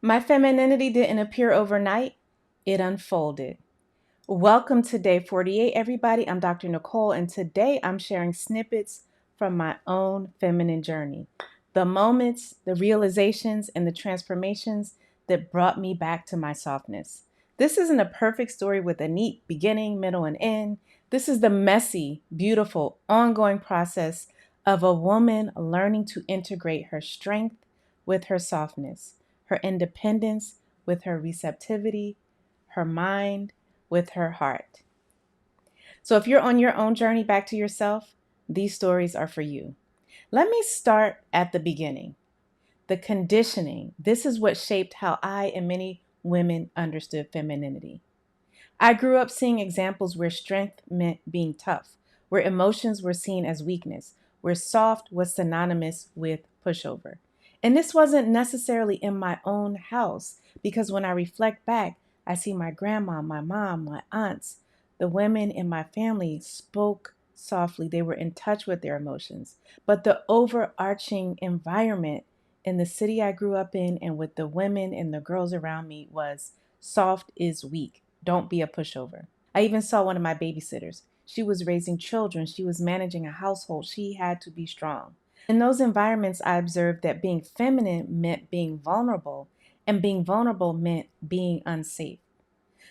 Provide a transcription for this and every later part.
My femininity didn't appear overnight, it unfolded. Welcome to day 48, everybody. I'm Dr. Nicole, and today I'm sharing snippets from my own feminine journey. The moments, the realizations, and the transformations that brought me back to my softness. This isn't a perfect story with a neat beginning, middle, and end. This is the messy, beautiful, ongoing process of a woman learning to integrate her strength with her softness, her independence with her receptivity, her mind with her heart. So if you're on your own journey back to yourself, these stories are for you. Let me start at the beginning. The conditioning. This is what shaped how I and many women understood femininity. I grew up seeing examples where strength meant being tough, where emotions were seen as weakness, where soft was synonymous with pushover. And this wasn't necessarily in my own house, because when I reflect back, I see my grandma, my mom, my aunts, the women in my family spoke softly. They were in touch with their emotions. But the overarching environment in the city I grew up in and with the women and the girls around me was soft is weak. Don't be a pushover. I even saw one of my babysitters. She was raising children. She was managing a household. She had to be strong. In those environments, I observed that being feminine meant being vulnerable, and being vulnerable meant being unsafe.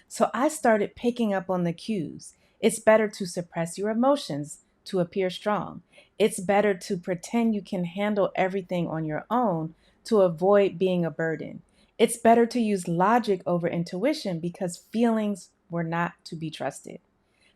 So I started picking up on the cues. It's better to suppress your emotions to appear strong. It's better to pretend you can handle everything on your own to avoid being a burden. It's better to use logic over intuition because feelings were not to be trusted.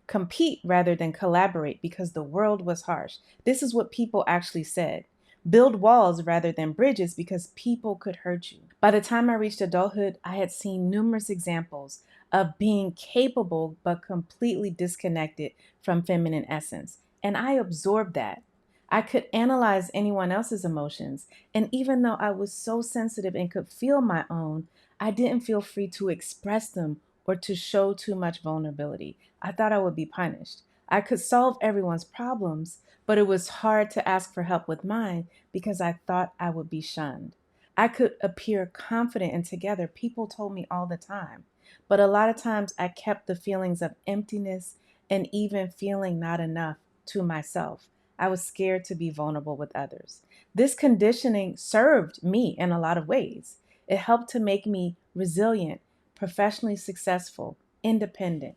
Compete rather than collaborate because the world was harsh. This is what people actually said. Build walls rather than bridges because people could hurt you. By the time I reached adulthood, I had seen numerous examples of being capable but completely disconnected from feminine essence. And I absorbed that. I could analyze anyone else's emotions. And even though I was so sensitive and could feel my own, I didn't feel free to express them or to show too much vulnerability. I thought I would be punished. I could solve everyone's problems, but it was hard to ask for help with mine because I thought I would be shunned. I could appear confident and together. People told me all the time. But a lot of times I kept the feelings of emptiness and even feeling not enough to myself. I was scared to be vulnerable with others. This conditioning served me in a lot of ways. It helped to make me resilient, professionally successful, independent.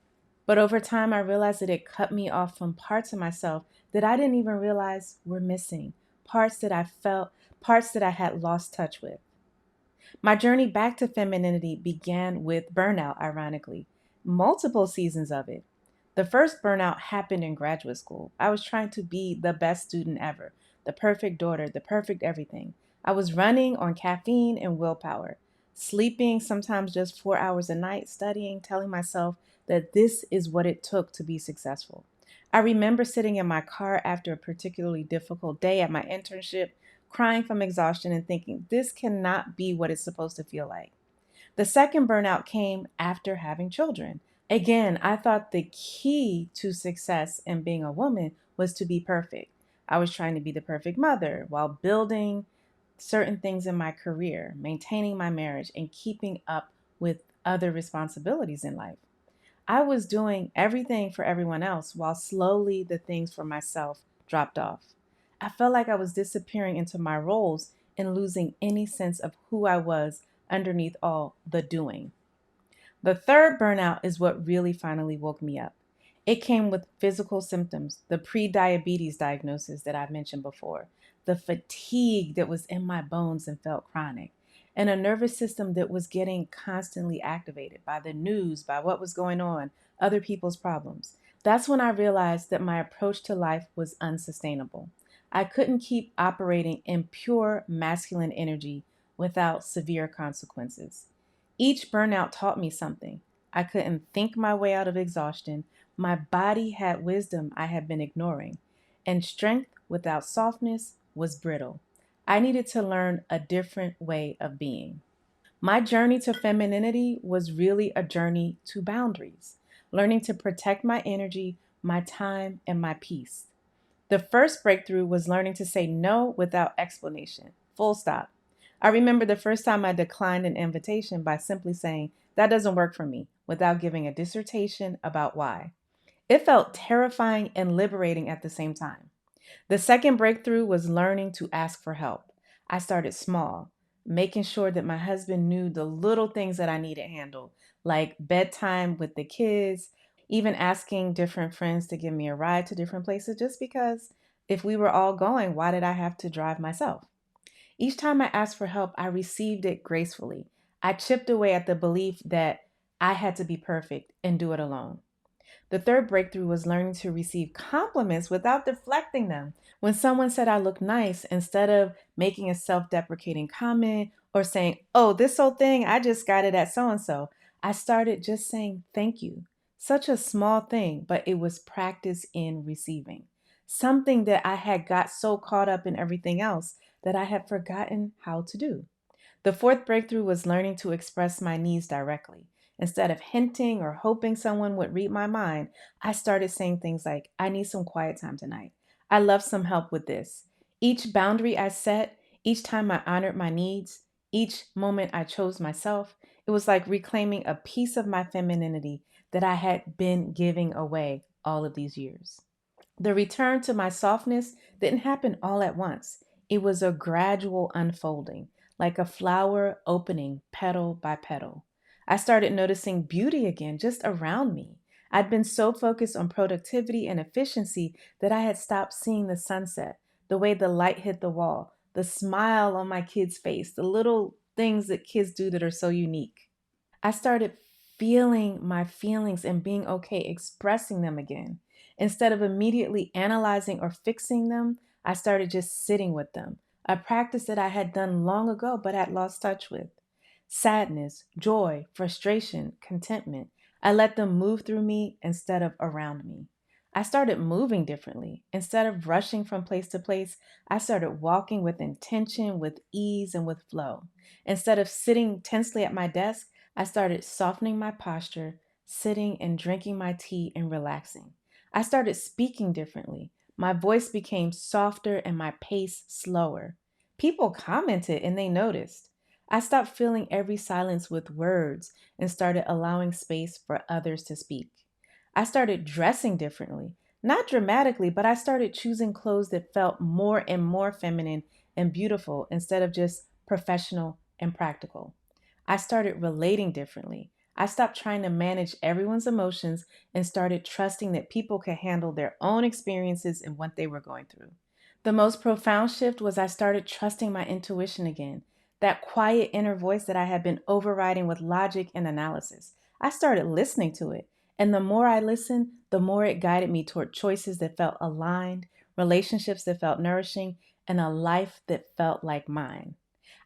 But over time, I realized that it cut me off from parts of myself that I didn't even realize were missing, parts that I had lost touch with. My journey back to femininity began with burnout, ironically, multiple seasons of it. The first burnout happened in graduate school. I was trying to be the best student ever, the perfect daughter, the perfect everything. I was running on caffeine and willpower, sleeping sometimes just 4 hours a night, studying, telling myself that this is what it took to be successful. I remember sitting in my car after a particularly difficult day at my internship, crying from exhaustion and thinking, this cannot be what it's supposed to feel like. The second burnout came after having children. Again, I thought the key to success in being a woman was to be perfect. I was trying to be the perfect mother while building certain things in my career, maintaining my marriage, and keeping up with other responsibilities in life. I was doing everything for everyone else while slowly the things for myself dropped off. I felt like I was disappearing into my roles and losing any sense of who I was underneath all the doing. The third burnout is what really finally woke me up. It came with physical symptoms, the pre-diabetes diagnosis that I mentioned before, the fatigue that was in my bones and felt chronic, and a nervous system that was getting constantly activated by the news, by what was going on, other people's problems. That's when I realized that my approach to life was unsustainable. I couldn't keep operating in pure masculine energy without severe consequences. Each burnout taught me something. I couldn't think my way out of exhaustion. My body had wisdom I had been ignoring, and strength without softness was brittle. I needed to learn a different way of being. My journey to femininity was really a journey to boundaries, learning to protect my energy, my time, and my peace. The first breakthrough was learning to say no without explanation. Full stop. I remember the first time I declined an invitation by simply saying, "That doesn't work for me," without giving a dissertation about why. It felt terrifying and liberating at the same time. The second breakthrough was learning to ask for help. I started small, making sure that my husband knew the little things that I needed handled, like bedtime with the kids, even asking different friends to give me a ride to different places just because if we were all going, why did I have to drive myself? Each time I asked for help, I received it gracefully. I chipped away at the belief that I had to be perfect and do it alone. The third breakthrough was learning to receive compliments without deflecting them. When someone said I looked nice, instead of making a self deprecating comment or saying, "Oh, this old thing, I just got it at so and so," I started just saying thank you. Such a small thing, but it was practice in receiving. Something that I had got so caught up in everything else that I had forgotten how to do. The fourth breakthrough was learning to express my needs directly. Instead of hinting or hoping someone would read my mind, I started saying things like, "I need some quiet time tonight. I love some help with this." Each boundary I set, each time I honored my needs, each moment I chose myself, it was like reclaiming a piece of my femininity that I had been giving away all of these years. The return to my softness didn't happen all at once. It was a gradual unfolding, like a flower opening petal by petal. I started noticing beauty again just around me. I'd been so focused on productivity and efficiency that I had stopped seeing the sunset, the way the light hit the wall, the smile on my kid's face, the little things that kids do that are so unique. I started feeling my feelings and being okay expressing them again. Instead of immediately analyzing or fixing them, I started just sitting with them, a practice that I had done long ago but had lost touch with. Sadness, joy, frustration, contentment. I let them move through me instead of around me. I started moving differently. Instead of rushing from place to place, I started walking with intention, with ease, and with flow. Instead of sitting tensely at my desk, I started softening my posture, sitting and drinking my tea and relaxing. I started speaking differently. My voice became softer and my pace slower. People commented and they noticed. I stopped filling every silence with words and started allowing space for others to speak. I started dressing differently, not dramatically, but I started choosing clothes that felt more and more feminine and beautiful instead of just professional and practical. I started relating differently. I stopped trying to manage everyone's emotions and started trusting that people could handle their own experiences and what they were going through. The most profound shift was I started trusting my intuition again, that quiet inner voice that I had been overriding with logic and analysis. I started listening to it, and the more I listened, the more it guided me toward choices that felt aligned, relationships that felt nourishing, and a life that felt like mine.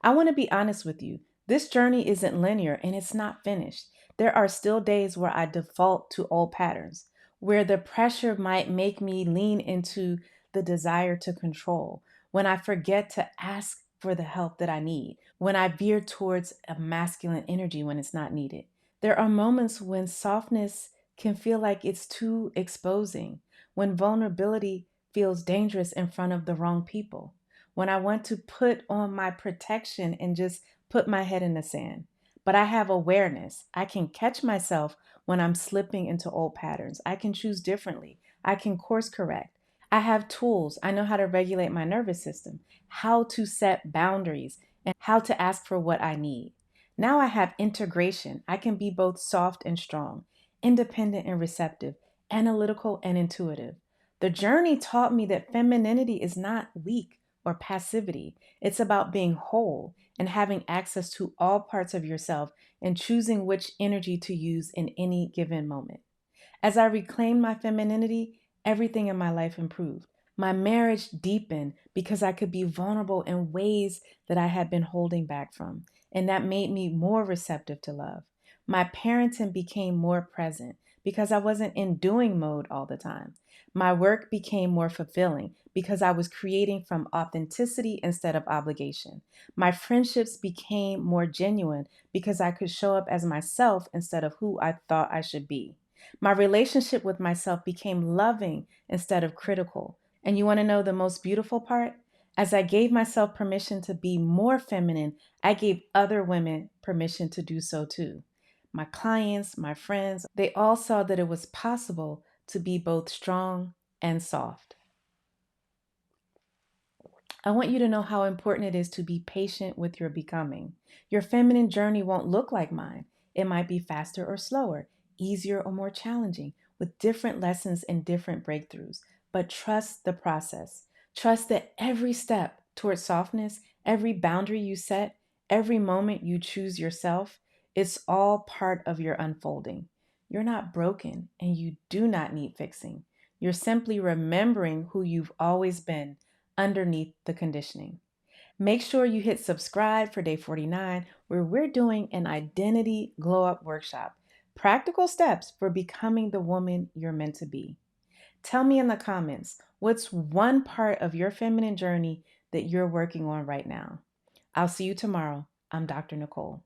I want to be honest with you. This journey isn't linear and it's not finished. There are still days where I default to old patterns, where the pressure might make me lean into the desire to control, when I forget to ask for the help that I need, when I veer towards a masculine energy when it's not needed. There are moments when softness can feel like it's too exposing, when vulnerability feels dangerous in front of the wrong people, when I want to put on my protection and just put my head in the sand. But I have awareness. I can catch myself when I'm slipping into old patterns. I can choose differently. I can course correct. I have tools. I know how to regulate my nervous system, how to set boundaries, and how to ask for what I need. Now I have integration. I can be both soft and strong, independent and receptive, analytical and intuitive. The journey taught me that femininity is not weak or passivity. It's about being whole and having access to all parts of yourself and choosing which energy to use in any given moment. As I reclaimed my femininity, everything in my life improved. My marriage deepened because I could be vulnerable in ways that I had been holding back from, and that made me more receptive to love. My parenting became more present because I wasn't in doing mode all the time. My work became more fulfilling because I was creating from authenticity instead of obligation. My friendships became more genuine because I could show up as myself instead of who I thought I should be. My relationship with myself became loving instead of critical. And you want to know the most beautiful part? As I gave myself permission to be more feminine, I gave other women permission to do so too. My clients, my friends, they all saw that it was possible to be both strong and soft. I want you to know how important it is to be patient with your becoming. Your feminine journey won't look like mine. It might be faster or slower, easier or more challenging, with different lessons and different breakthroughs. But trust the process. Trust that every step towards softness, every boundary you set, every moment you choose yourself, it's all part of your unfolding. You're not broken and you do not need fixing. You're simply remembering who you've always been underneath the conditioning. Make sure you hit subscribe for day 49, where we're doing an identity glow up workshop. Practical steps for becoming the woman you're meant to be. Tell me in the comments, what's one part of your feminine journey that you're working on right now? I'll see you tomorrow. I'm Dr. Nicole.